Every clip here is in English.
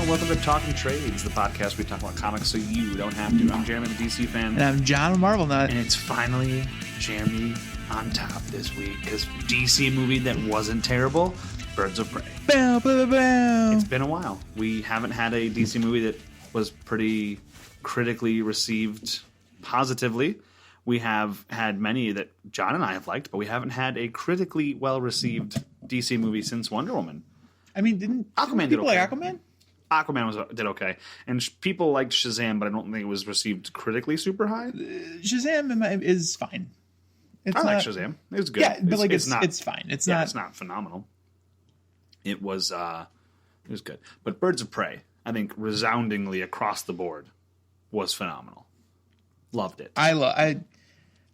welcome to Talking Trades, the podcast where we talk about comics so you don't have to. I'm Jeremy, the DC fan. And I'm John, a Marvel nut. And it's finally Jeremy on top this week, because DC movie that wasn't terrible, Birds of Prey. Bow, bow, bow. It's been a while. We haven't had a DC movie that was pretty critically received positively. We have had many that John and I have liked, but we haven't had a critically well-received DC movie since Wonder Woman. I mean, didn't Aquaman people did okay. like Aquaman? Aquaman did okay. And people liked Shazam, but I don't think it was received critically super high. Shazam is fine. I like Shazam. It was good. Yeah, but it's fine. It's not phenomenal. It was good. But Birds of Prey, I think resoundingly across the board, was phenomenal. Loved it. I loved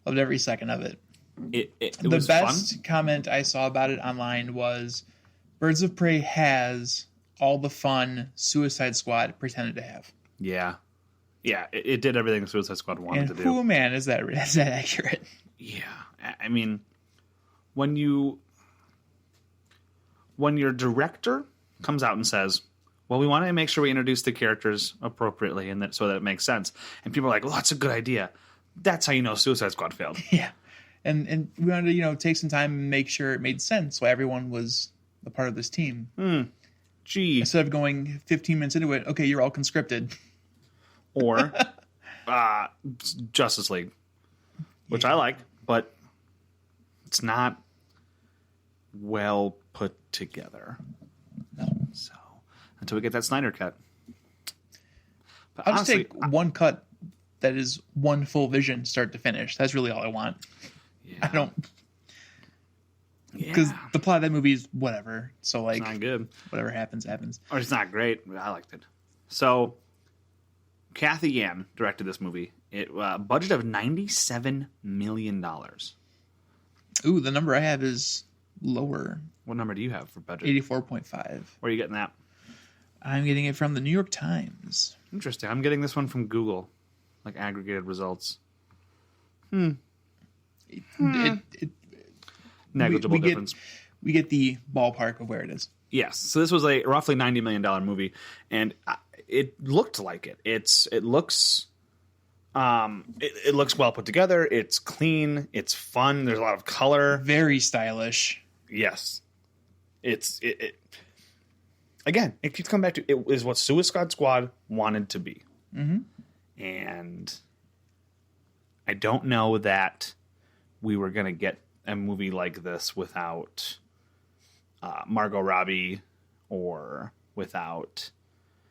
every second of it. It the was best fun. comment I saw about it online was, Birds of Prey has all the fun Suicide Squad pretended to have. Yeah. Yeah, it did everything Suicide Squad wanted to do. Oh man, is that accurate? Yeah. I mean, when your director comes out and says, well, we want to make sure we introduce the characters appropriately and so that it makes sense. And people are like, well, that's a good idea. That's how you know Suicide Squad failed. Yeah. And we wanted to, take some time and make sure it made sense why everyone was a part of this team. Gee. Instead of going 15 minutes into it, okay, you're all conscripted. Or Justice League, which I like, but it's not well put together. No. So, until we get that Snyder cut. But I'll honestly, just take one cut that is one full vision, start to finish. That's really all I want. Yeah. I don't... Because the plot of that movie is whatever. So, it's not good. Whatever happens, happens. Or it's not great. I liked it. So, Kathy Yan directed this movie. It budget of $97 million. Ooh, the number I have is lower. What number do you have for budget? 84.5. Where are you getting that? I'm getting it from the New York Times. Interesting. I'm getting this one from Google, like aggregated results. Negligible difference. We get the ballpark of where it is. Yes. So this was a roughly $90 million movie, and it looked like it. It looks well put together. It's clean. It's fun. There's a lot of color. Very stylish. Yes. Again, it keeps coming back to it is what Suicide Squad wanted to be. Mm-hmm. And I don't know that we were going to get a movie like this without Margot Robbie or without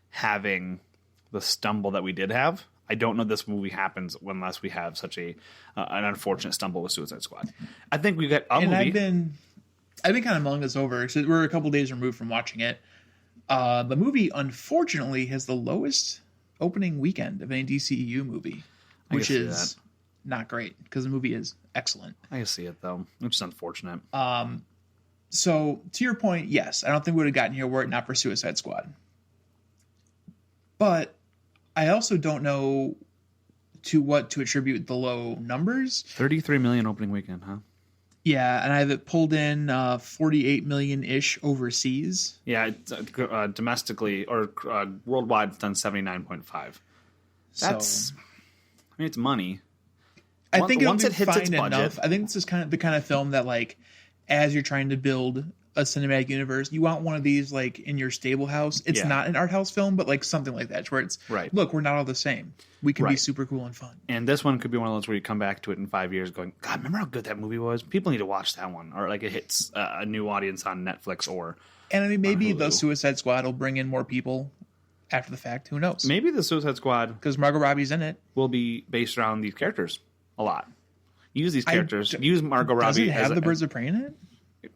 having the stumble that we did have. I don't know this movie happens unless we have such an unfortunate stumble with Suicide Squad. I think we got a movie. I've been kind of mulling this over. So we're a couple days removed from watching it. The movie, unfortunately, has the lowest opening weekend of any DCEU movie, which is not great because the movie is excellent. I can see it, though, which is unfortunate. So, to your point, yes, I don't think we would have gotten here were it not for Suicide Squad. But I also don't know to what to attribute the low numbers. 33 million opening weekend, huh? Yeah, and I have it pulled in 48 million-ish overseas. Yeah, domestically or worldwide, it's done 79.5. That's, I mean, it's money. I think once it hits its budget, enough. I think this is kind of the kind of film that, like, as you're trying to build a cinematic universe, you want one of these, like, in your stable house. It's not an art house film, but, like, something like that, where it's, look, we're not all the same. We can be super cool and fun. And this one could be one of those where you come back to it in 5 years going, God, remember how good that movie was? People need to watch that one. Or, like, it hits a new audience on Netflix or And, I mean, maybe the Suicide Squad will bring in more people after the fact. Who knows? Maybe the Suicide Squad... Because Margot Robbie's in it. ...will be based around these characters a lot. Use these characters. Use Margot Robbie. Does it have the Birds of Prey in it?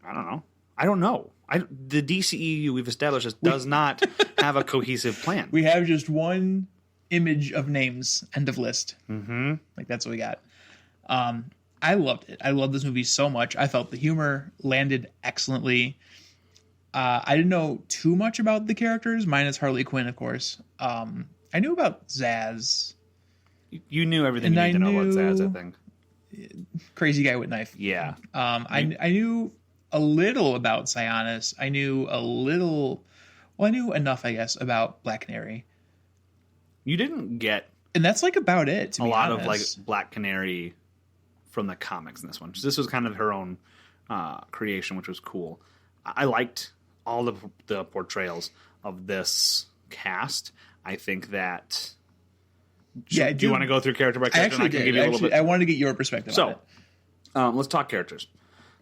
I don't know. I don't know. The DCEU we've established does not have a cohesive plan. We have just one image of names, end of list. Mm-hmm. Like, that's what we got. I loved it. I loved this movie so much. I felt the humor landed excellently. I didn't know too much about the characters, minus Harley Quinn, of course. I knew about Zsasz. You knew everything you need to know about Zsasz, I think. Crazy guy with knife. Yeah. I knew a little about Sionis. I knew a little Well, I knew enough, I guess, about Black Canary, You didn't get and that's like about it. To a be lot honest. of like Black Canary from the comics in this one. This was kind of her own creation, which was cool. I liked all the portrayals of this cast. I think that. Yeah, do you want to go through character by I character? actually And I can did. give you a little Actually, bit. I wanted to get your perspective on it. So, let's talk characters.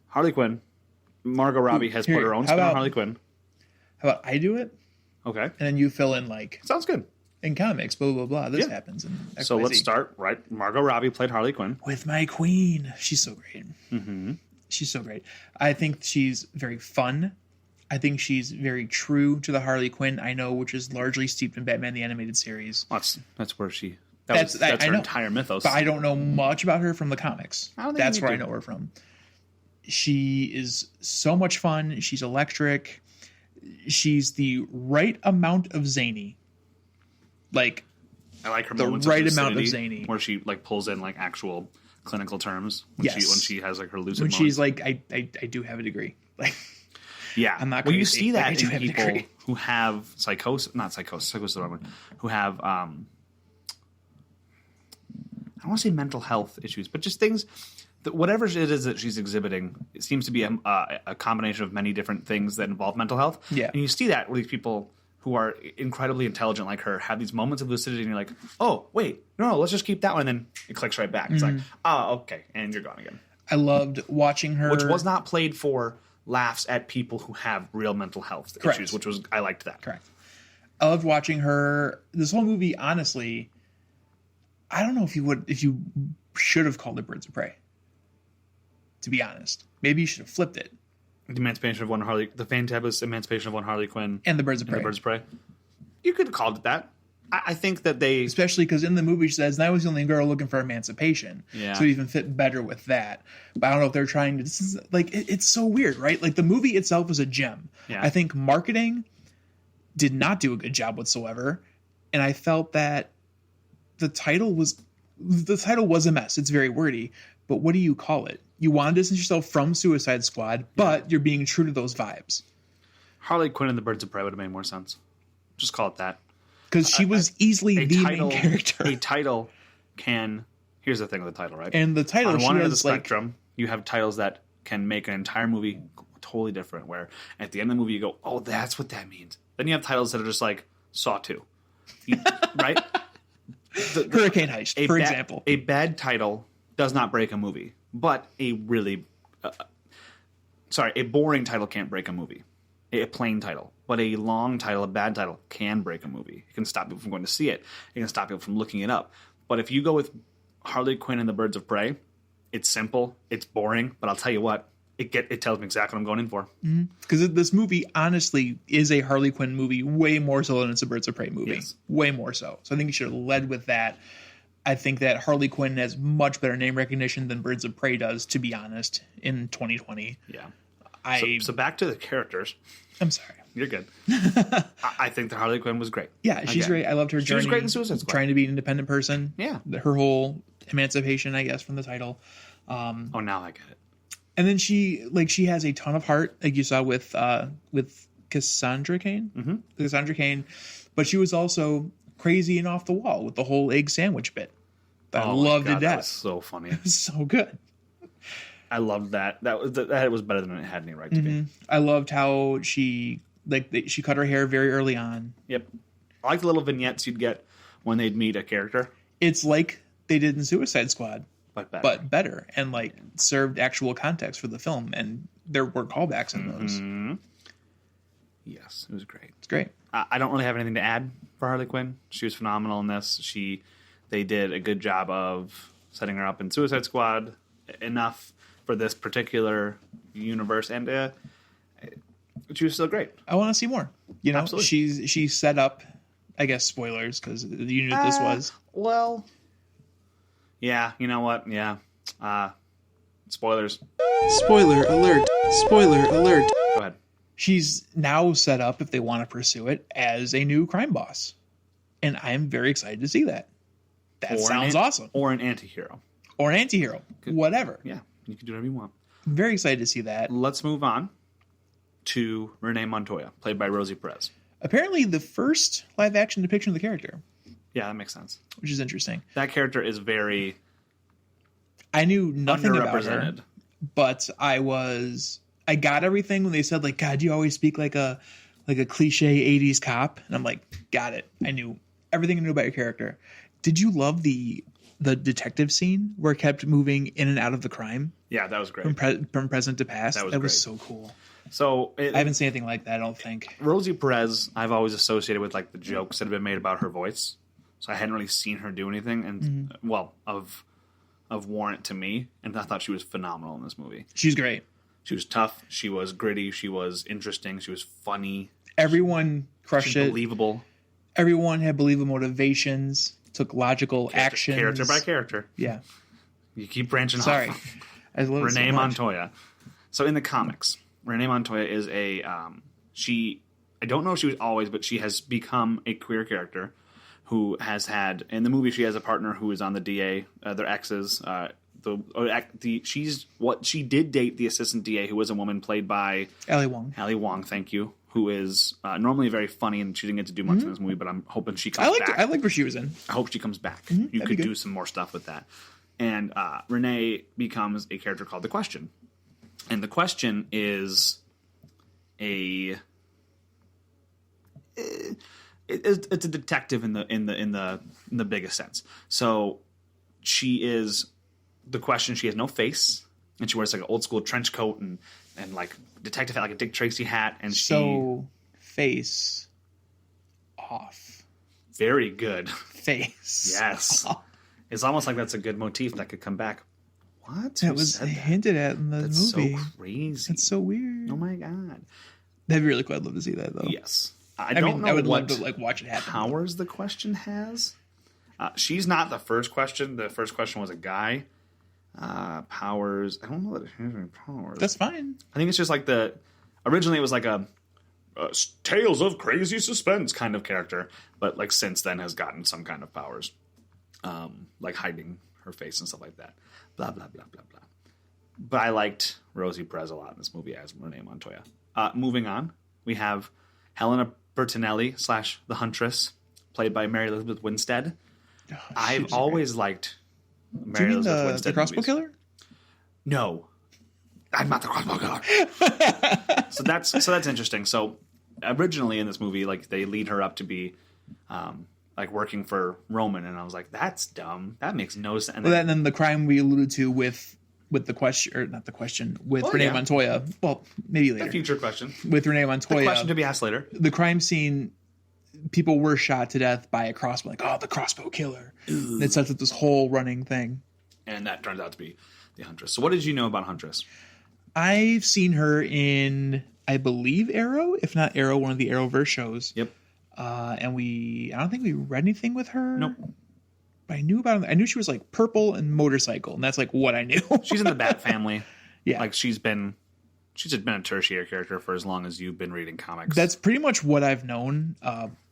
Harley Quinn. Margot Robbie has Here, put her own how spin on about- Harley Quinn. How about I do it, Okay, and then you fill in like sounds good. in comics, blah blah blah. This Yeah. happens. In XYZ. So let's start right. Margot Robbie played Harley Quinn. With my queen. She's so great. Mm-hmm. She's so great. I think she's very fun. I think she's very true to the Harley Quinn I know, which is largely steeped in Batman the Animated Series. That's where she. That's That's I her know. entire mythos. But I don't know much about her from the comics. I don't think That's you where need I to. know her from. She is so much fun. She's electric. She's the right amount of zany. Like, I like her the moments right of amount of lucidity, zany. where she like pulls in like actual clinical terms when Yes. she has like her lucid when moments. she's like, I do have a degree. Like, Yeah, I'm not Well, you crazy. see Like, that I do in have a people degree. who have psychosis, not psychosis. Psychosis is the wrong word. Who have I don't want to say mental health issues, but just things that whatever it is that she's exhibiting, it seems to be a combination of many different things that involve mental health. Yeah. And you see that with these people who are incredibly intelligent like her have these moments of lucidity, and you're like, oh wait, no, let's just keep that one, and then it clicks right back. It's like, oh, okay, and you're gone again. I loved watching her. Which was not played for laughs at people who have real mental health Correct. issues, which was I liked that. Correct. I loved watching her. This whole movie, honestly, I don't know if you should have called it Birds of Prey. To be honest, maybe you should have flipped it. The Emancipation of One Harley, the fantabulous Emancipation of One Harley Quinn, And the Birds of and Prey. the Birds of Prey. You could have called it that. I think that they. Especially because in the movie she says, and I was the only girl looking for emancipation. Yeah. So it even fit better with that. But I don't know if they're trying to. This is, like, it's so weird, right? Like, the movie itself is a gem. Yeah. I think marketing did not do a good job whatsoever. And I felt that the title was a mess. It's very wordy. But what do you call it? You want to distance yourself from Suicide Squad, but you're being true to those vibes. Harley Quinn and the Birds of Prey would have made more sense. Just call it that. Because she was easily A the title, main character. A title can. Here's the thing with the title, right? And the title, on she one end of the has, like, spectrum, you have titles that can make an entire movie totally different. Where at the end of the movie, you go, "Oh, that's what that means." Then you have titles that are just like Saw 2, right? Hurricane Heist, for example. A bad title does not break a movie, but a boring title can't break a movie. A plain title, but a long title, a bad title, can break a movie. It can stop people from going to see it. It can stop people from looking it up. But if you go with Harley Quinn and the Birds of Prey, it's simple, it's boring, but I'll tell you what, it tells me exactly what I'm going in for. Because this movie, honestly, is a Harley Quinn movie way more so than it's a Birds of Prey movie. Yes. Way more so. So I think you should have led with that. I think that Harley Quinn has much better name recognition than Birds of Prey does, to be honest, in 2020. Yeah. I'm So back to the characters. sorry. You're good. I think that Harley Quinn was great. Yeah, she's Again. great. I loved her She journey. was great in Suicide Squad. Trying to be an independent person. Yeah. Her whole emancipation, I guess, from the title. Oh, now I get it. And then she has a ton of heart, like you saw with Cassandra Cain. Mm-hmm. Cassandra Cain. But she was also crazy and off the wall with the whole egg sandwich bit. That I Oh my loved to God, that was death. so funny. So good. I loved that. That was better than it had any right to be. I loved how she cut her hair very early on. Yep. I like the little vignettes you'd get when they'd meet a character, It's like they did in Suicide Squad, but better and like served actual context for the film, and there were callbacks in those. yes, it was great. It's great. I don't really have anything to add for Harley Quinn. She was phenomenal in this. They did a good job of setting her up in Suicide Squad enough for this particular universe, and she was still great. I want to see more. You know, Absolutely. she's set up. I guess spoilers because you knew what this was. Well, yeah, you know what? Yeah. Spoilers. Spoiler alert! Spoiler alert! Go ahead. She's now set up, if they want to pursue it, as a new crime boss, and I'm very excited to see that. That sounds awesome. Or an anti-hero. Or an anti-hero, whatever. Yeah, you can do whatever you want. I'm very excited to see that. Let's move on to Renee Montoya, played by Rosie Perez. apparently the first live action depiction of the character, Yeah, that makes sense. which is interesting. That character is very I knew nothing about her, underrepresented. but I got everything when they said like, God, you always speak like a cliche 80s cop. And I'm like, got it. I knew everything I knew about your character. Did you love the detective scene where it kept moving in and out of the crime Yeah, that was great. from present to past? That was was great. so cool. So I haven't seen anything like that, I don't think. Rosie Perez, I've always associated with like the jokes that have been made about her voice. So I hadn't really seen her do anything, and well, of warrant to me. And I thought she was phenomenal in this movie. She's great. She was tough. She was gritty. She was interesting. She was funny. Everyone crushed She's it. believable. Everyone had believable motivations, took logical actions. Character by character. Yeah. You keep branching Sorry. off. I love it so Renee much. Montoya. So in the comics, Renee Montoya is she, I don't know if she was always, but she has become a queer character who has had, in the movie, she has a partner who is on the DA, their exes. She did date the assistant DA, who was a woman played by Ali Wong. thank you, who is normally very funny, and she didn't get to do much in this movie, but I'm hoping she comes back. I liked where she was in. I hope she comes back. You that'd be could good. do some more stuff with that. And Renee becomes a character called The Question. And The Question is it's a detective in the biggest sense. So she is The Question. She has no face, and she wears like an old school trench coat and like detective hat, like a Dick Tracy hat. And So face off. very good. Face. Yes. It's almost like that's a good motif that could come back. What? That Who was said that? hinted at in the That's movie. so crazy. It's so weird. Oh my god. That'd be really cool. I'd love to see that though. Yes. I don't know I would what love to like watch it happen. powers The Question has. She's not the first question. The first question was a guy. Powers. I don't know that it has any powers. That's fine. I think it's just like originally it was like a Tales of Crazy Suspense kind of character, but like since then has gotten some kind of powers, like hiding her face and stuff like that. Blah blah blah blah blah. But I liked Rosie Perez a lot in this movie as Renee Montoya. Moving on, we have Helena Bertinelli / the Huntress, played by Mary Elizabeth Winstead. Oh, I've always liked Do Mary you mean Elizabeth the Winstead crossbow movies. killer? No, I'm not the crossbow killer. so that's interesting. So originally in this movie, like they lead her up to be like working for Roman, and I was like, that's dumb. That makes no sense. And Well, and then the crime we alluded to with the question, or not the question, with Renee yeah. Montoya. Well, maybe later. the future question. With Renee Montoya. Question to be asked later. The crime scene, people were shot to death by a crossbow. Like, oh, the crossbow killer. And it sets up this whole running thing. And that turns out to be the Huntress. So what did you know about Huntress? I've seen her in, I believe, Arrow. If not Arrow, one of the Arrowverse shows. Yep. And I don't think we read anything with her. Nope. But I knew she was like purple and motorcycle, and that's like what I knew. She's in the Bat family. Yeah. Like she's been a tertiary character for as long as you've been reading comics. That's pretty much what I've known.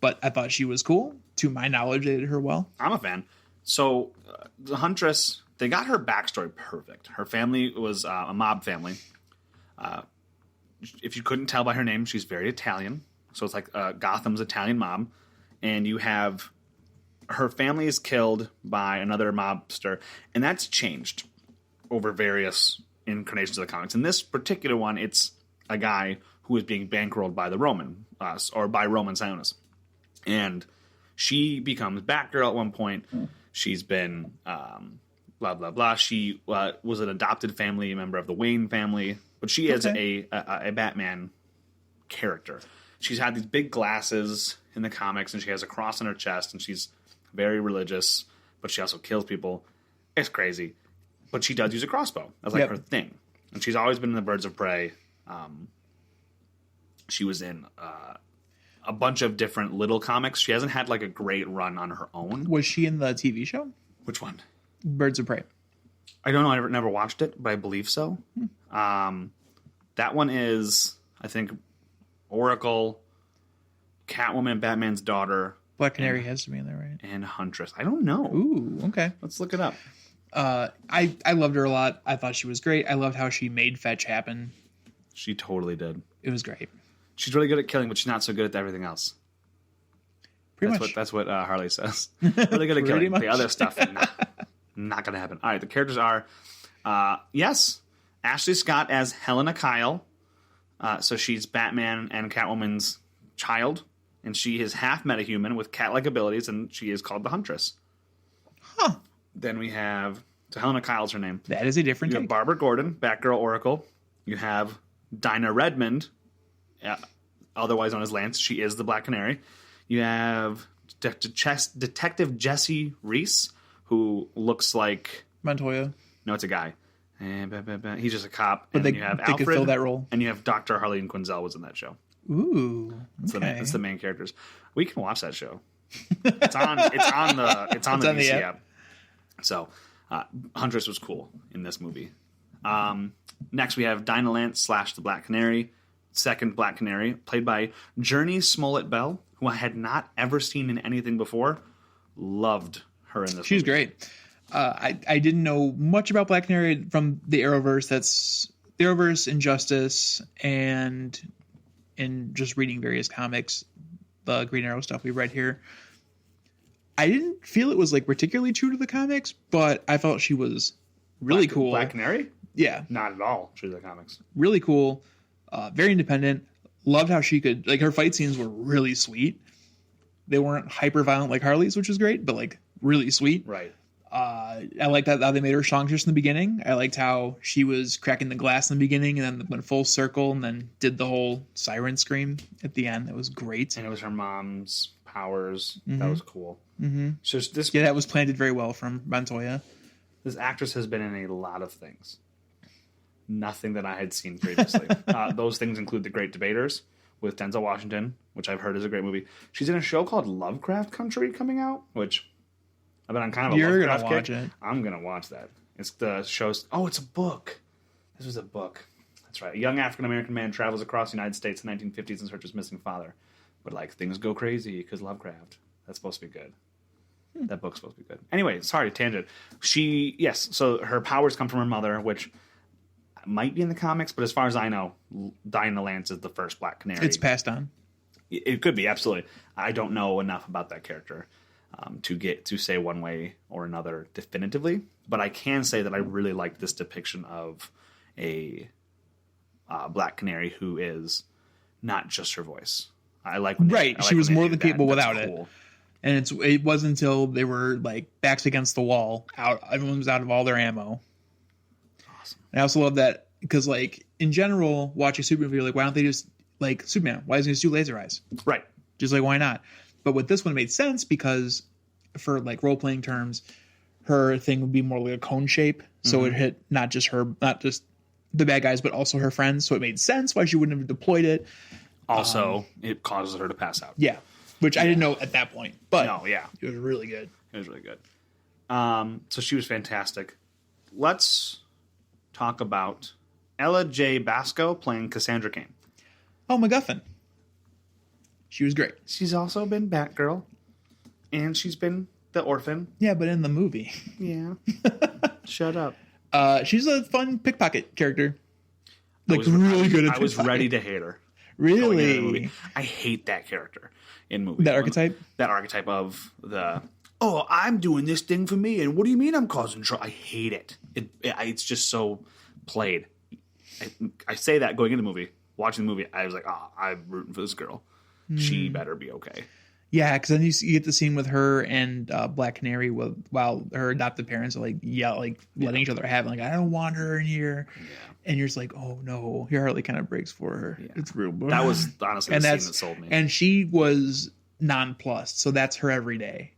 But I thought she was cool. To my knowledge, they did her well. I'm a fan. So the Huntress, they got her backstory perfect. Her family was a mob family. If you couldn't tell by her name, she's very Italian. So it's like Gotham's Italian mob. And you have her family is killed by another mobster. And that's changed over various incarnations of the comics. In this particular one, it's a guy who is being bankrolled by the Roman, or by Roman Sionis. And she becomes Batgirl at one point. She's been blah, blah, blah. She was an adopted family member of the Wayne family. But she is a Batman character. She's had these big glasses in the comics, and she has a cross on her chest, and she's very religious, but she also kills people. It's crazy. But she does use a crossbow. That's like her thing. And she's always been in the Birds of Prey. She was in a bunch of different little comics. She hasn't had like a great run on her own. Was she in the TV show? Which one? Birds of Prey. I don't know. I never watched it, but I believe so. That one is, I think, Oracle, Catwoman, Batman's daughter, Black Canary has to be in there, right? and Huntress. I don't know. Ooh, okay. Let's look it up. I loved her a lot. I thought she was great. I loved how she made fetch happen. She totally did. It was great. She's really good at killing, but she's not so good at everything else. Pretty That's much. what Harley says. Really gonna kill Pretty him. much. The other stuff, not gonna happen. All right, the characters are, yes, Ashley Scott as Helena Kyle. So she's Batman and Catwoman's child, and she is half metahuman with cat-like abilities, and she is called the Huntress. Huh. Then we have, so Helena Kyle's her name. That is a different You have take. Barbara Gordon, Batgirl Oracle. You have Dinah Redmond, otherwise known as Lance. She is the Black Canary. You have Detective Jesse Reese, who looks like... Montoya. No, it's a guy. He's just a cop. But And then you have they could Alfred, fill that role. and you have Dr. Harleen Quinzel was in that show. Ooh. It's Okay. the main characters. We can watch that show. It's on the DC the app. So, Huntress was cool in this movie. Next, we have Dinah Lance / the Black Canary, second Black Canary, played by Journey Smollett Bell, who I had not ever seen in anything before. Loved her in this. She's movie. great. I didn't know much about Black Canary from the Arrowverse. That's the Arrowverse, Injustice, and in just reading various comics, the Green Arrow stuff we read here. I didn't feel it was like particularly true to the comics, but I felt she was really cool. Black Canary? Yeah, Not at all true to the comics. really cool. Very independent. Loved how she could, like, her fight scenes were really sweet. They weren't hyper violent like Harley's, which is great, but like really sweet. Right. I liked how they made her strong just in the beginning. I liked how she was cracking the glass in the beginning and then went full circle and then did the whole siren scream at the end. That was great. And it was her mom's powers. That was cool. Mm-hmm. So this Yeah, that was planted very well from Montoya. this actress has been in a lot of things. Nothing that I had seen previously. Those things include The Great Debaters with Denzel Washington, which I've heard is a great movie. She's in a show called Lovecraft Country coming out, which I've been on kind of a You're Lovecraft gonna watch kick. it. I'm gonna watch that. It's the show's. Oh, it's a book. This was a book. That's right. A young African American man travels across the United States in the 1950s in search of his missing father, but like things go crazy because Lovecraft. That's supposed to be good. That book's supposed to be good. Anyway, sorry, tangent. So her powers come from her mother, which might be in the comics, but as far as I know, Dinah Lance is the first Black Canary. It's passed on. It could be, absolutely. I don't know enough about that character to say one way or another definitively, but I can say that I really liked this depiction of a Black Canary who is not just her voice. I like when Right, I like she was when they more do than that. capable That's without it. cool. And it wasn't until they were like backs against the wall, everyone was out of all their ammo. Awesome. And I also love that because, like, in general, watching Superman movie, you're like, why don't they just, like, Superman? Why doesn't he just do laser eyes? Right. Just like, why not? But with this one, it made sense because, for like role playing terms, her thing would be more like a cone shape, so it hit not just the bad guys, but also her friends. So it made sense why she wouldn't have deployed it. Also, it causes her to pass out. Yeah, which I didn't know at that point, but No, yeah. it was really good. It was really good. So she was fantastic. Let's talk about Ella J. Basco playing Cassandra Cain. Oh, MacGuffin. She was great. She's also been Batgirl, and she's been the orphan. Yeah, but in the movie, Yeah. Shut up. she's a fun pickpocket character. Like, was- really good at I was pickpocket. ready to hate her. going into the Really? movie. I hate that character in movies. That archetype? That archetype of the, oh, I'm doing this thing for me, and what do you mean I'm causing trouble? I hate it. It's just so played. I say that going into the movie, watching the movie, I was like, I'm rooting for this girl. She better be okay. Yeah, because then you get the scene with her and Black Canary while her adopted parents are like letting each other have it. Like, I don't want her in here. Yeah. And you're just like, oh no, your heart like kind of breaks for her. Yeah. It's real. That was honestly And the scene that's- that sold me. And she was nonplussed, so that's her every day.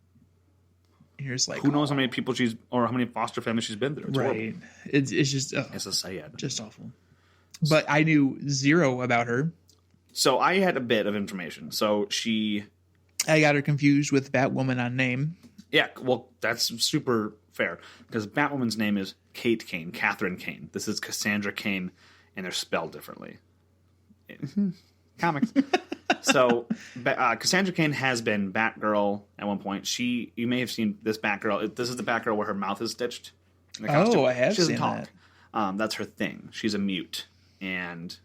And you're just like, Who knows how many people how many foster families she's been through. It's horrible. right? It's just It's a sad. just awful. But I knew zero about her. So I had a bit of information. So I got her confused with Batwoman on name. yeah, well, that's super fair because Batwoman's name is Kate Kane, Catherine Kane. This is Cassandra Kane, and they're spelled differently. Comics. So Cassandra Kane has been Batgirl at one point. You may have seen this Batgirl. This is the Batgirl where her mouth is stitched. In the costume. I have She doesn't seen talk. that. That's her thing. She's a mute, and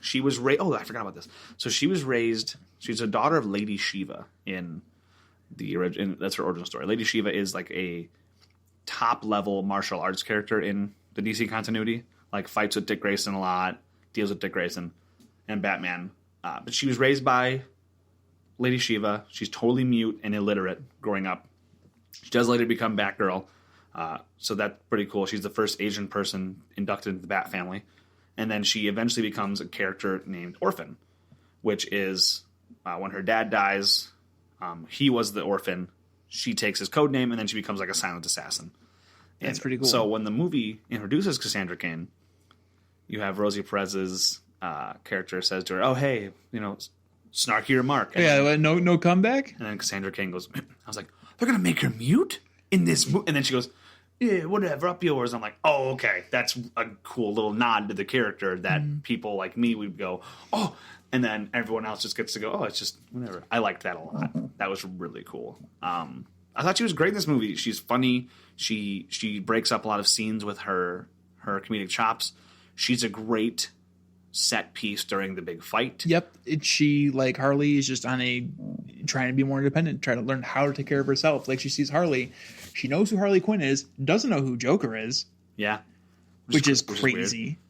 She was raised. Oh, I forgot about this. So she was raised. She's a daughter of Lady Shiva in the original. That's her original story. Lady Shiva is like a top level martial arts character in the DC continuity. Like fights with Dick Grayson a lot, deals with Dick Grayson and Batman. But she was raised by Lady Shiva. She's totally mute and illiterate growing up. She does later become Batgirl. So that's pretty cool. She's the first Asian person inducted into the Bat family. And then she eventually becomes a character named Orphan, which is when her dad dies, he was the orphan. She takes his code name, and then she becomes like a silent assassin. That's pretty cool. So when the movie introduces Cassandra Cain, you have Rosie Perez's character says to her, "Oh, hey, snarky remark." And no comeback? And then Cassandra Cain goes, I was like, they're going to make her mute in this movie? And then she goes, yeah, whatever, up yours. I'm like, oh, okay. That's a cool little nod to the character that people like me would go, oh. And then everyone else just gets to go, oh, it's just whatever. I liked that a lot. That was really cool. I thought she was great in this movie. She's funny. She breaks up a lot of scenes with her comedic chops. She's a great set piece during the big fight. Yep. She, like Harley, is just trying to be more independent, trying to learn how to take care of herself. Like, she sees Harley. She knows who Harley Quinn is, doesn't know who Joker is. Yeah. Which is crazy.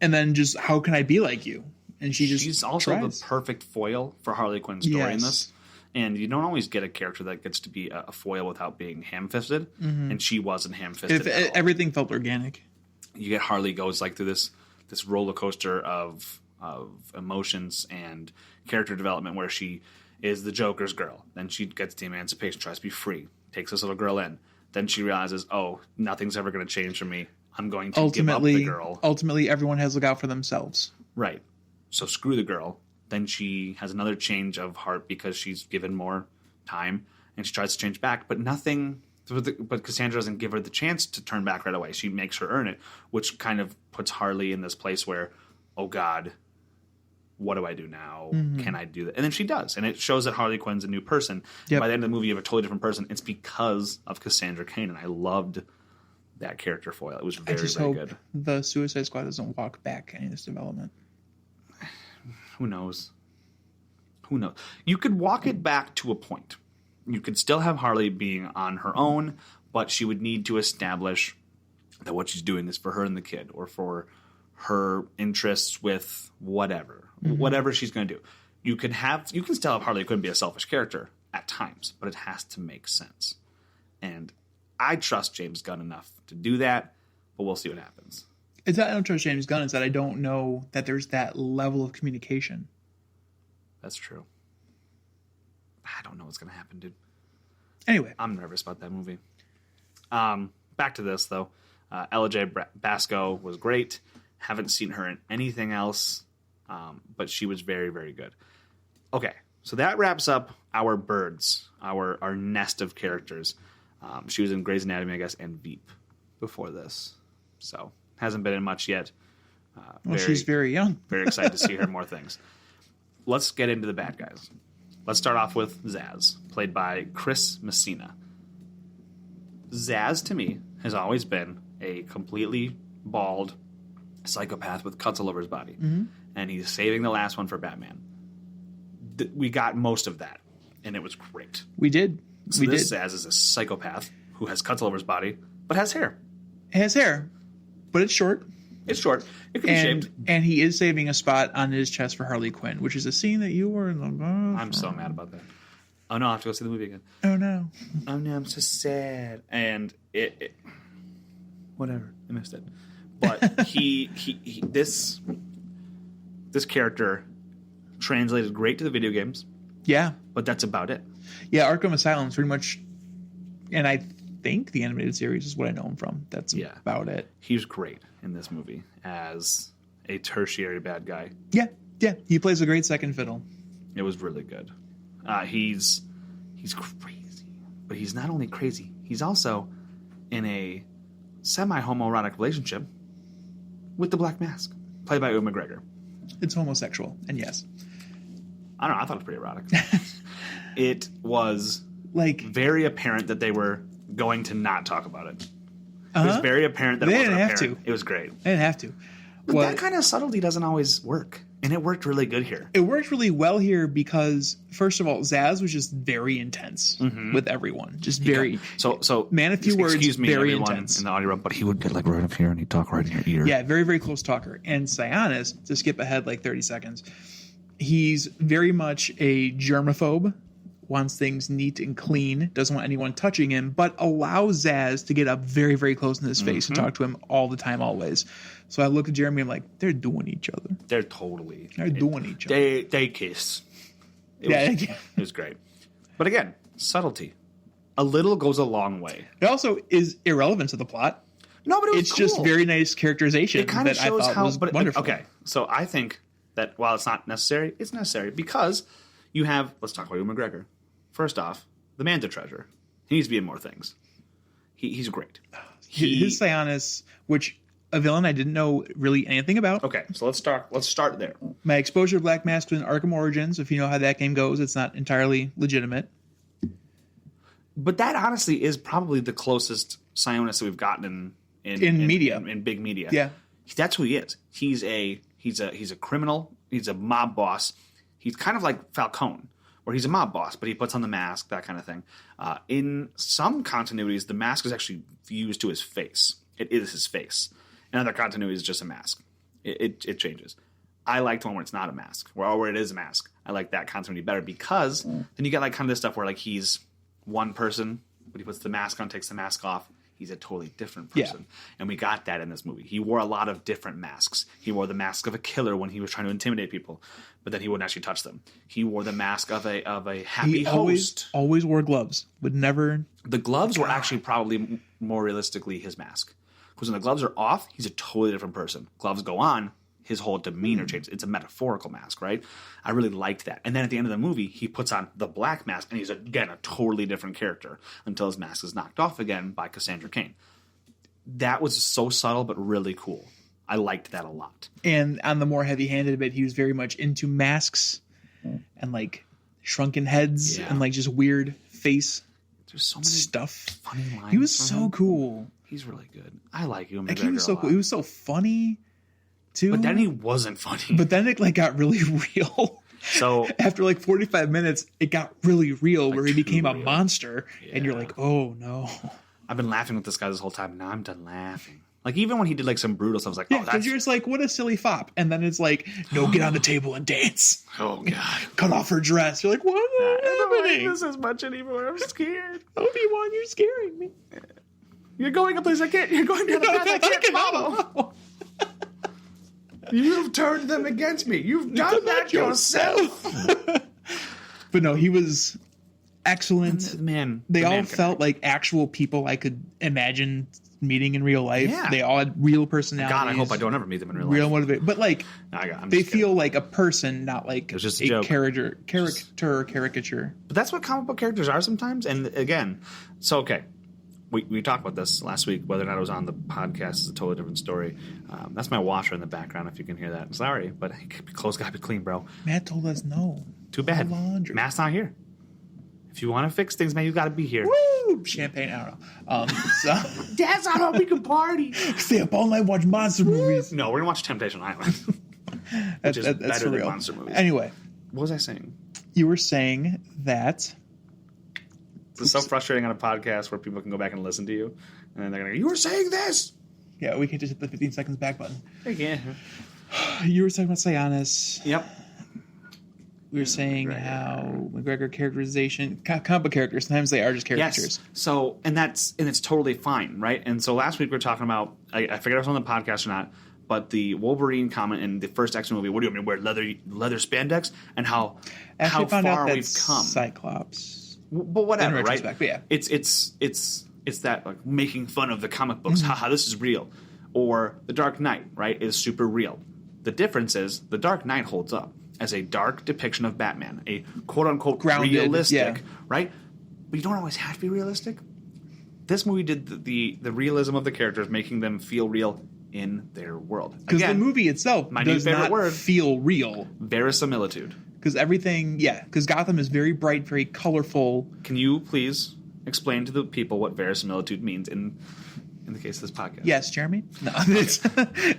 And then just, how can I be like you? And she's also the perfect foil for Harley Quinn's story in this. And you don't always get a character that gets to be a foil without being ham-fisted. Mm-hmm. And she wasn't ham-fisted at all. Everything felt organic. You get Harley goes like through this roller coaster of emotions and character development where she is the Joker's girl. Then she gets the emancipation, tries to be free, takes this little girl in. Then she realizes, oh, nothing's ever going to change for me. I'm going to give up the girl. Ultimately, everyone has to look out for themselves. Right. So screw the girl. Then she has another change of heart because she's given more time, and she tries to change back, but nothing. But Cassandra doesn't give her the chance to turn back right away. She makes her earn it, which kind of puts Harley in this place where, oh God, what do I do now? Mm-hmm. Can I do that? And then she does, and it shows that Harley Quinn's a new person. Yep. By the end of the movie, you have a totally different person. It's because of Cassandra Cain, and I loved that character foil. It was very, very good. The Suicide Squad doesn't walk back any of this development. Who knows? You could walk it back to a point. You could still have Harley being on her own, but she would need to establish that what she's doing is for her and the kid, or for her interests with whatever she's going to do. You can still have Harley Quinn be a selfish character at times, but it has to make sense. And I trust James Gunn enough to do that, but we'll see what happens. It's that I don't trust James Gunn. It's that I don't know that there's that level of communication. That's true. I don't know what's going to happen, dude. Anyway. I'm nervous about that movie. Back to this, though. Ella J. Basco was great. Haven't seen her in anything else, but she was very, very good. Okay, so that wraps up our birds, our nest of characters. She was in Grey's Anatomy, I guess, and Veep before this. So, hasn't been in much yet. She's very young. Very excited to see her in more things. Let's get into the bad guys. Let's start off with Zsasz, played by Chris Messina. Zsasz, to me, has always been a completely bald psychopath with cuts all over his body. Mm-hmm. And he's saving the last one for Batman. We got most of that, and it was great. We did. So this Zsasz is a psychopath who has cuts all over his body, but has hair. It has hair, but it's short. It's short. It can be shaved. And he is saving a spot on his chest for Harley Quinn, which is a scene that you were in the... I'm so mad about that. Oh, no, I have to go see the movie again. Oh, no. Oh, no, I'm so sad. And it whatever. I missed it. But this character translated great to the video games. Yeah. But that's about it. Yeah, Arkham Asylum is pretty much... And I think the animated series is what I know him from. That's about it. He's great in this movie as a tertiary bad guy. Yeah. He plays a great second fiddle. It was really good. He's crazy, but he's not only crazy. He's also in a semi-homoerotic relationship with the Black Mask, played by Ewan McGregor. It's homosexual, and yes. I don't know. I thought it was pretty erotic. It was very apparent that they were going to not talk about it. It was very apparent that it wasn't apparent. It was great. They didn't have to. But that kind of subtlety doesn't always work. And it worked really good here. It worked really well here because, first of all, Zaz was just very intense with everyone. Just very... So man of few words, excuse me, very everyone intense. in the audio room, but he would get like right up here and he'd talk right in your ear. Yeah, very, very close talker. And Sionis, to skip ahead like 30 seconds, he's very much a germaphobe, wants things neat and clean, doesn't want anyone touching him, but allows Zaz to get up very, very close in his face and talk to him all the time, always. So I look at Jeremy and I'm like, they're doing each other. They're totally... They're doing each other. They kiss. It was great. But again, subtlety. A little goes a long way. It also is irrelevant to the plot. No, but it's just very nice characterization it kind of that shows I thought was wonderful. Okay, so I think that while it's not necessary, it's necessary because you have... Let's talk about Ewan McGregor. First off, the man's a treasure. He needs to be in more things. He's great. His Sionis, which... a villain I didn't know really anything about. Okay, so let's start there. My exposure to Black Mask was in Arkham Origins. If you know how that game goes, it's not entirely legitimate. But that honestly is probably the closest Sionis that we've gotten in media. In big media. Yeah. That's who he is. He's a criminal. He's a mob boss. He's kind of like Falcone, where he's a mob boss, but he puts on the mask, that kind of thing. In some continuities, the mask is actually fused to his face. It is his face. In other continuities, it's just a mask. It changes. I like the one where it's not a mask, where it is a mask. I like that continuity better because then you get like kind of this stuff where like he's one person, but he puts the mask on, takes the mask off. He's a totally different person. Yeah. And we got that in this movie. He wore a lot of different masks. He wore the mask of a killer when he was trying to intimidate people, but then he wouldn't actually touch them. He wore the mask of a happy host. Always wore gloves. Would never... The gloves were actually probably more realistically his mask. Because when the gloves are off, he's a totally different person. Gloves go on, his whole demeanor changes. It's a metaphorical mask, right? I really liked that. And then at the end of the movie, he puts on the black mask, and he's, again, a totally different character until his mask is knocked off again by Cassandra Cain. That was so subtle, but really cool. I liked that a lot. And on the more heavy-handed bit, he was very much into masks and, like, shrunken heads and, like, just weird face There's so many stuff. Funny lines. He was so cool. He's really good. I like him. Like, he was so cool. He was so funny too. But then he wasn't funny. But then it like got really real. So after like 45 minutes, it got really real, where he became a monster, and you're like, oh no. I've been laughing with this guy this whole time, and now I'm done laughing. Like even when he did like some brutal stuff, I was like, oh, that's... you're just like, what a silly fop. And then it's like, no, get on the table and dance. Oh god, cut off her dress. You're like, what? I don't like this as much anymore. I'm scared. Obi-Wan, you're scaring me. You're going a place I can't. You're going down a path I can't follow. You've turned them against me. You've done that yourself. But no, he was excellent. They all felt like actual people I could imagine meeting in real life. Yeah. They all had real personalities. God, I hope I don't ever meet them in real life. Real motivation. But like, they feel like a person, not like just a caricature. But that's what comic book characters are sometimes. And again, so okay. We talked about this last week. Whether or not it was on the podcast is a totally different story. That's my washer in the background, if you can hear that. Sorry, but clothes gotta be clean, bro. Matt told us no. Too bad. Matt's not here. If you want to fix things, man, you gotta be here. Woo! Champagne, I don't know. So Dad's not home. We can party. Stay up all night, watch monster movies. No, we're gonna watch Temptation Island. Which is better than monster movies. Anyway, what was I saying? You were saying that. It's so frustrating on a podcast where people can go back and listen to you, and then they're going to go, you were saying this! Yeah, we can just hit the 15 seconds back button. Yeah. You were talking about Sionis. Yep. We were saying how McGregor characterization, comic book characters, sometimes they are just caricatures. Yes. So, and it's totally fine, right? And so last week we were talking about, I forget if it was on the podcast or not, but the Wolverine comment in the first X-Men movie, what do you want me to wear, leather spandex? And how far we've come. Cyclops. But whatever, right? But yeah. It's that like making fun of the comic books. Mm-hmm. Haha, this is real. Or The Dark Knight, right, is super real. The difference is The Dark Knight holds up as a dark depiction of Batman, a quote-unquote grounded, realistic, right? But you don't always have to be realistic. This movie did the realism of the characters, making them feel real in their world. Because the movie itself does not feel real. Verisimilitude. Because because Gotham is very bright, very colorful. Can you please explain to the people what verisimilitude means in in the case of this podcast. Yes, Jeremy. No,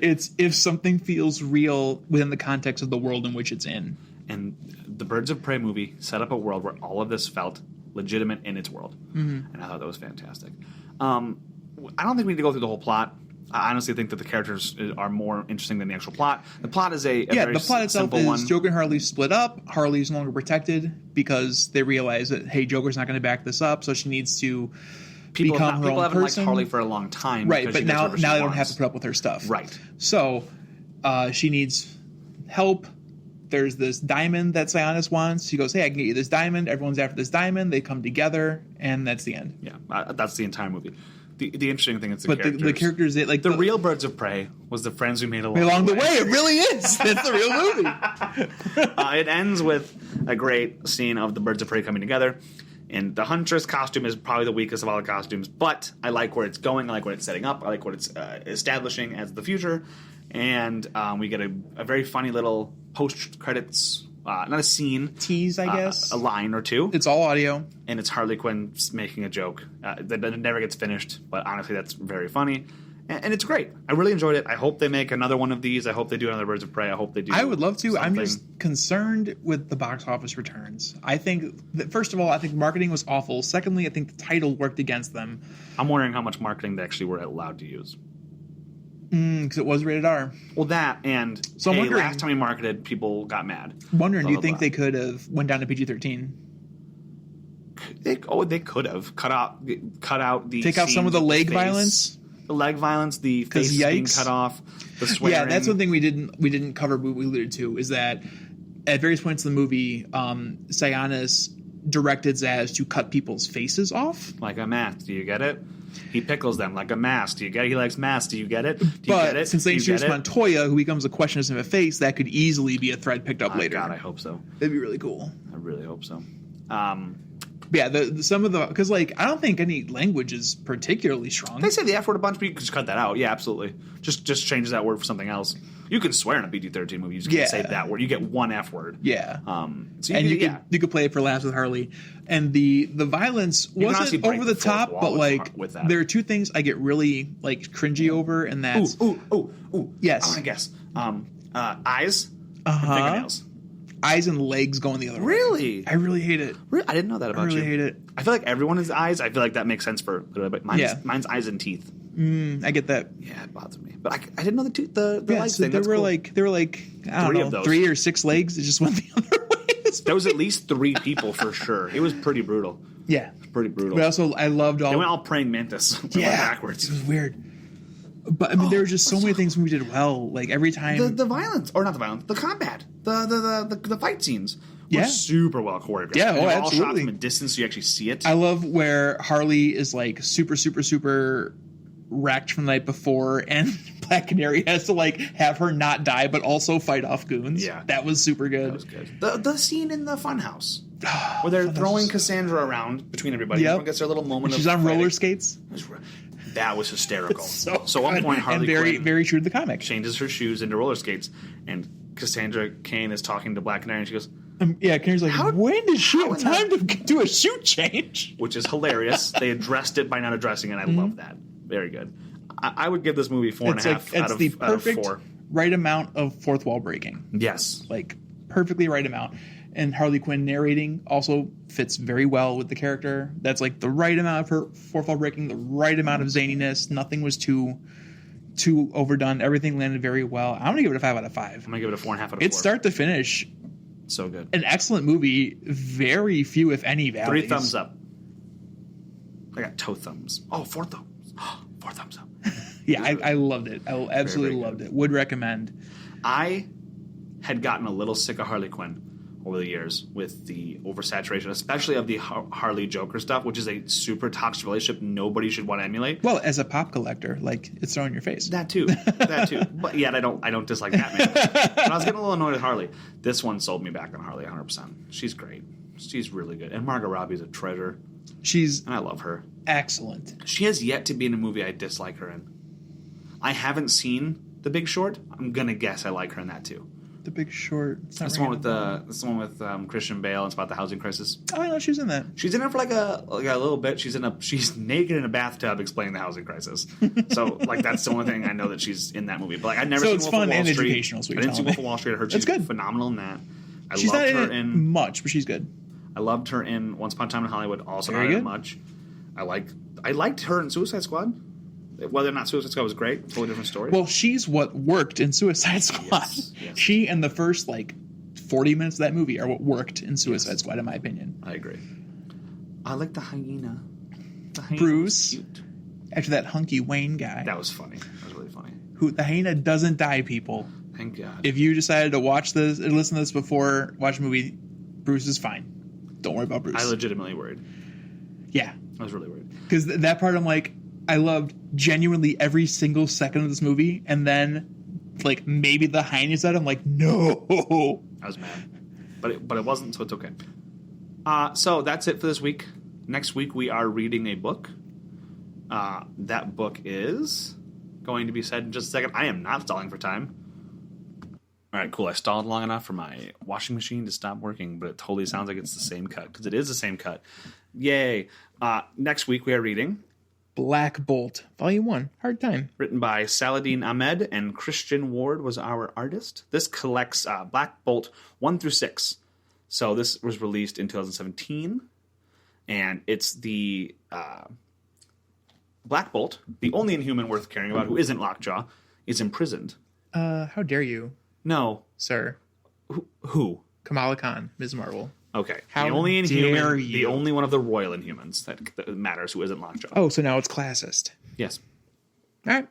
it's if something feels real within the context of the world in which it's in. And the Birds of Prey movie set up a world where all of this felt legitimate in its world. And I thought that was fantastic. I don't think we need to go through the whole plot. I honestly think that the characters are more interesting than the actual plot. The plot is a very the plot itself simple is one. Joker and Harley split up. Harley's no longer protected because they realize that, hey, Joker's not going to back this up, so she needs to People become her own haven't person. liked Harley for a long time. Right, because but she does now whatever she they don't wants. have to put up with her stuff. Right. So she needs help. There's this diamond that Sionis wants. She goes, hey, I can get you this diamond. Everyone's after this diamond. They come together, and that's the end. Yeah, that's the entire movie. The interesting thing is The characters, like the real Birds of Prey was the friends we made along the way. It really is. That's the real movie. It ends with a great scene of the Birds of Prey coming together. And the Huntress costume is probably the weakest of all the costumes, but I like where it's going. I like what it's setting up. I like what it's establishing as the future. And we get a very funny little post-credits, not a scene. Tease, I guess. A line or two. It's all audio. And it's Harley Quinn making a joke that never gets finished, but honestly, that's very funny. And it's great. I really enjoyed it. I hope they make another one of these. I hope they do another Birds of Prey. I hope they do. I would love to. Something. I'm just concerned with the box office returns. I think that, first of all, I think marketing was awful. Secondly, I think the title worked against them. I'm wondering how much marketing they actually were allowed to use. Because it was rated R. Well, that and so I'm wondering, last time we marketed, people got mad. Wondering, do you think they could have went down to PG-13? They could have cut out the take out some of the leg violence. The leg violence, the face being cut off, the swearing. Yeah, that's one thing we didn't cover, but we alluded to, is that at various points in the movie, Sionis directed Zsasz to cut people's faces off. Like a mask, do you get it? He pickles them like a mask. Do you get it? He likes masks. Do you get it? But since they introduced Montoya, who becomes a question of a face, that could easily be a thread picked up later. God, I hope so. That'd be really cool. I really hope so. Yeah, some of the, because I don't think any language is particularly strong. They say the F word a bunch, but you can just cut that out. Yeah, absolutely. Just change that word for something else. You can swear in a PG-13 movie. You just can't say that word. You get one F word. Yeah. So you could play it for laughs with Harley, and the violence wasn't over the top, but there are two things I get really cringy over, and that's ooh. Yes. I want to guess. Eyes. Fingernails. Eyes and legs going the other way. Really? I really hate it. I didn't know that about you. I really hate it. I feel like everyone has eyes. I feel like that makes sense for but mine's eyes and teeth. I get that. Yeah, it bothers me. But I didn't know the legs thing. There were cool. There were I don't know, 3 or 6 legs. It just went the other way. There was at least 3 people for sure. It was pretty brutal. Yeah. It was pretty brutal. But also, I loved all... They went all praying mantis. Backwards. It was weird. But I mean, there were just so many things we did well. Like every time... The violence. Or not the violence. The combat. The fight scenes. Were super well choreographed. Yeah, absolutely. All shot from a distance so you actually see it. I love where Harley is super wrecked from the night before, and Black Canary has to have her not die but also fight off goons. Yeah, that was super good. That was good. The scene in the funhouse where they're throwing Cassandra around between everybody. Everyone gets their little moment. She's on roller skates. That was hysterical. So at one point, Harley Quinn very true to the comic, changes her shoes into roller skates, and Cassandra Cain is talking to Black Canary, and she goes, Canary's like, when did she have time to do a shoe change? Which is hilarious. They addressed it by not addressing it. I love that. Very good. I would give this movie 4.5 out of 4. Perfect right amount of fourth wall breaking. Yes. Perfectly right amount. And Harley Quinn narrating also fits very well with the character. That's the right amount of her fourth wall breaking, the right amount of zaniness. Nothing was too overdone. Everything landed very well. I'm going to give it a 5 out of 5. I'm going to give it a 4.5 out of 4. It's start to finish. So good. An excellent movie. Very few, if any, valleys. 3 thumbs up. I got toe thumbs. Oh, 4 thumbs. 4 thumbs up. Yeah, I loved it. I absolutely loved it. Would recommend. I had gotten a little sick of Harley Quinn over the years with the oversaturation, especially of the Harley Joker stuff, which is a super toxic relationship nobody should want to emulate. Well, as a pop collector, it's thrown in your face. That too. But yet I don't dislike Batman. But I was getting a little annoyed with Harley. This one sold me back on Harley 100%. She's great. She's really good. And Margot Robbie's a treasure. And I love her. Excellent. She has yet to be in a movie I dislike her in. I haven't seen The Big Short. I'm going to guess I like her in that too. The Big Short. That's the one with Christian Bale. It's about the housing crisis. Oh, I know she was in that. She's in it for like a little bit. She's naked in a bathtub explaining the housing crisis. So like that's the only thing I know that she's in that movie. But like I've never So seen it's Wolf fun of Wall and Street. educational. I didn't see Wolf of Wall Street. I heard she's good. phenomenal in that. She's not in it much, but she's good. I loved her in Once Upon a Time in Hollywood. Also Very not in good. it much. I liked her in Suicide Squad. Whether or not Suicide Squad was great, totally different story. Well, she's what worked in Suicide Squad. Yes. She and the first 40 minutes of that movie are what worked in Suicide Squad, in my opinion. I agree. I like the hyena. The hyena Bruce. was cute. After that hunky Wayne guy. That was funny. That was really funny. The hyena doesn't die, people. Thank God. If you decided to watch this or listen to this before watch a movie, Bruce is fine. Don't worry about Bruce. I legitimately worried. Yeah. I was really worried. Because that part I'm like, I loved genuinely every single second of this movie, and then maybe the hyena's dead. I'm like, no. I was mad. But it wasn't, so it's okay. So that's it for this week. Next week we are reading a book. That book is going to be said in just a second. I am not stalling for time. All right, cool. I stalled long enough for my washing machine to stop working, but it totally sounds like it's the same cut, because it is the same cut. Yay. Next week we are reading Black Bolt, Volume 1, Hard Time. Written by Saladin Ahmed, and Christian Ward was our artist. This collects Black Bolt 1 through 6. So this was released in 2017, and it's the Black Bolt, the only Inhuman worth caring about who isn't Lockjaw, is imprisoned. How dare you, No. sir? Who? Kamala Khan, Ms. Marvel. Okay. How the only dare Inhuman, you. the only one of the royal Inhumans that matters who isn't Lockjaw. Oh, so now it's classist. Yes. All right.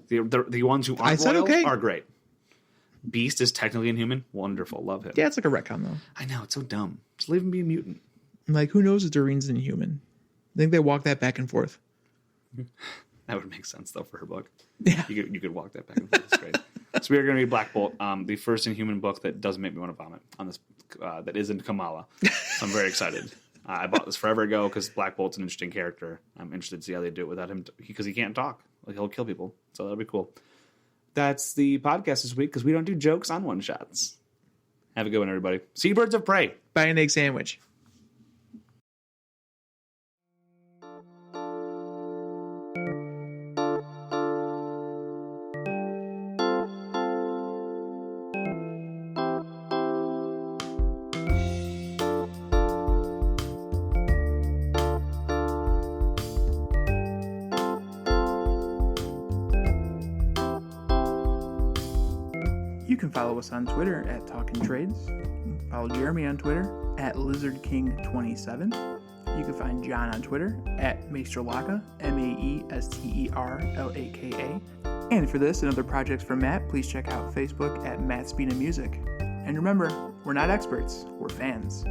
The ones who I aren't said royal okay. are great. Beast is technically Inhuman. Wonderful. Love him. Yeah, it's like a retcon, though. I know. It's so dumb. Just leave him be a mutant. Who knows if Doreen's an Inhuman? I think they walk that back and forth. That would make sense, though, for her book. Yeah. You could walk that back and forth. That's great. So we are going to read Black Bolt, the first Inhuman book that doesn't make me want to vomit on this, that isn't Kamala. So I'm very excited. I bought this forever ago because Black Bolt's an interesting character. I'm interested to see how they do it without him, because he can't talk. He'll kill people. So that'll be cool. That's the podcast this week, because we don't do jokes on one-shots. Have a good one, everybody. See Birds of Prey. Buy an egg sandwich. You can follow us on Twitter at Talkin' Trades. Follow Jeremy on Twitter at LizardKing27. You can find John on Twitter at Maesterlaka, Maesterlaka. And for this and other projects from Matt, please check out Facebook at Matt Spina Music. And remember, we're not experts, we're fans.